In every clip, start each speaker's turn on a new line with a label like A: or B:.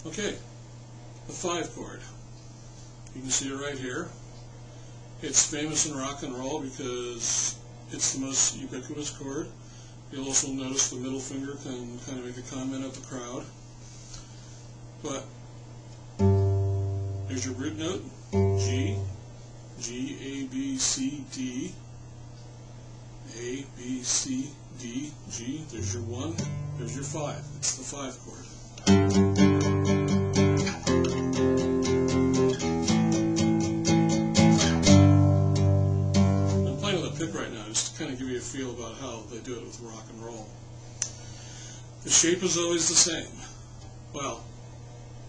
A: Okay, the 5 chord. You can see it right here. It's famous in rock and roll because it's the most ubiquitous chord. You'll also notice the middle finger can kind of make a comment at the crowd. But here's your root note, G, G, A, B, C, D, A, B, C, D, G. There's your 1, there's your 5. It's the 5 chord. I'm playing with a pick right now just to kind of give you a feel about how they do it with rock and roll. The shape is always the same. Well,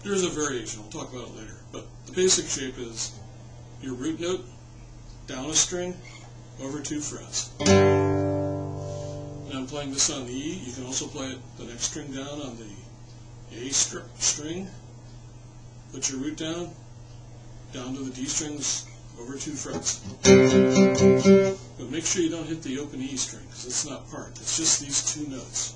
A: there's a variation, we'll talk about it later, but the basic shape is your root note, down a string, over 2 frets. And I'm playing this on the E. You can also play it the next string down on the A string. Put your root down to the D strings, over 2 frets. But make sure you don't hit the open E string, because it's not part. It's just these 2 notes.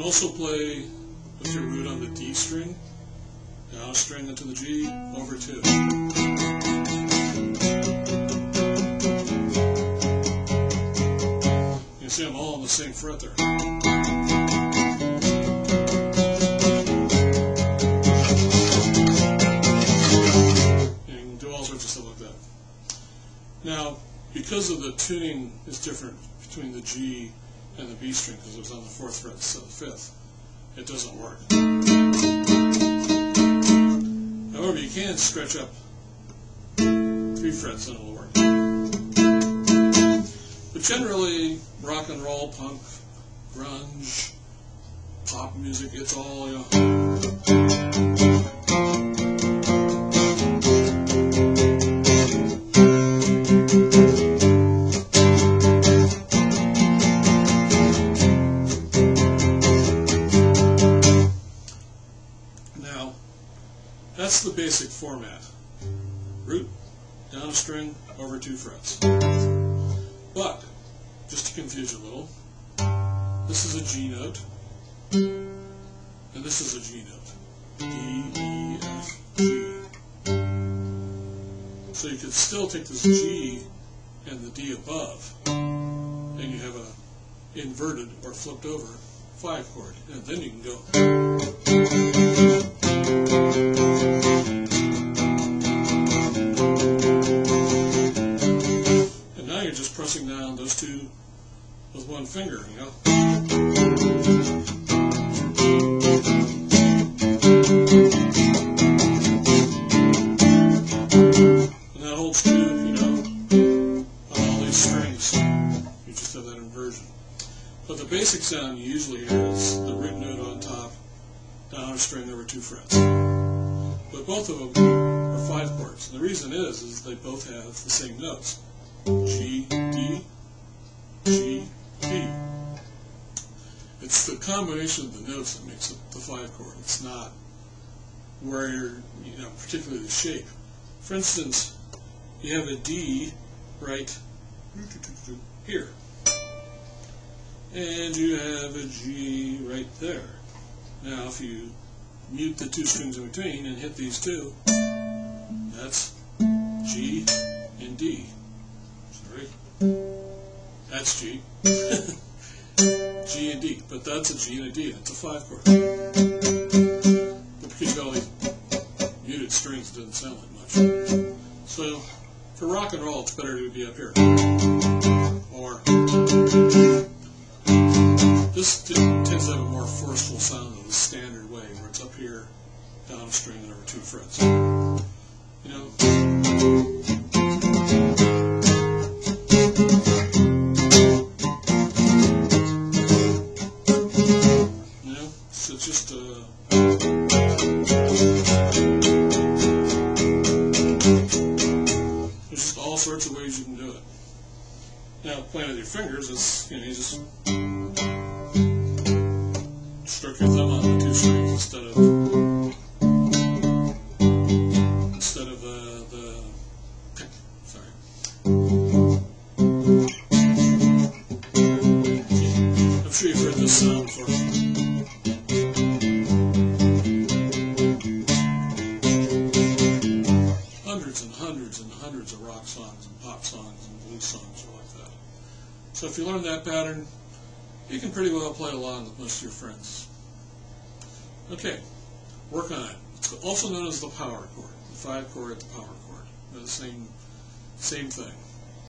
A: Also play with your root on the D string, down a string into the G, over 2. You can see I'm all on the same fret there. You can do all sorts of stuff like that. Now, because of the tuning is different between the G and the B string, because it was on the 4th fret instead of the 5th, it doesn't work. However, you can stretch up 3 frets and it'll work. But generally, rock and roll, punk, grunge, pop music, it's all, you know. That's the basic format. Root, down a string, over 2 frets. But, just to confuse you a little, this is a G note, and this is a G note. D, E, F, G. So you could still take this G and the D above, and you have a inverted or flipped over 5 chord, and then you can go. You're just pressing down those 2 with 1 finger, you know. And that holds true, you know, on all these strings. You just have that inversion. But the basic sound you usually hear is the root note on top, down a string over 2 frets. But both of them are 5 chords. And the reason is they both have the same notes. G, D, G, D. It's the combination of the notes that makes it the 5 chord. It's not where you're, you know, particularly the shape. For instance, you have a D right here, and you have a G right there. Now, if you mute the 2 strings in between and hit these 2, that's G and D. That's G. G and D. But that's a G and a D. That's a 5 chord. But because you got all these muted strings, it doesn't sound like much. So, for rock and roll, it's better to be up here. Or, this tends to have a more forceful sound than the standard way, where it's up here, down a string, and over 2 frets. You know? It's just there's just all sorts of ways you can do it. Now, playing with your fingers, it's, you know, you just stroke your thumb on the 2 strings instead of rock songs and pop songs and blues songs are like that. So if you learn that pattern, you can pretty well play along with most of your friends. Okay, work on it. It's also known as the power chord, the 5 chord, the power chord. They're the same thing.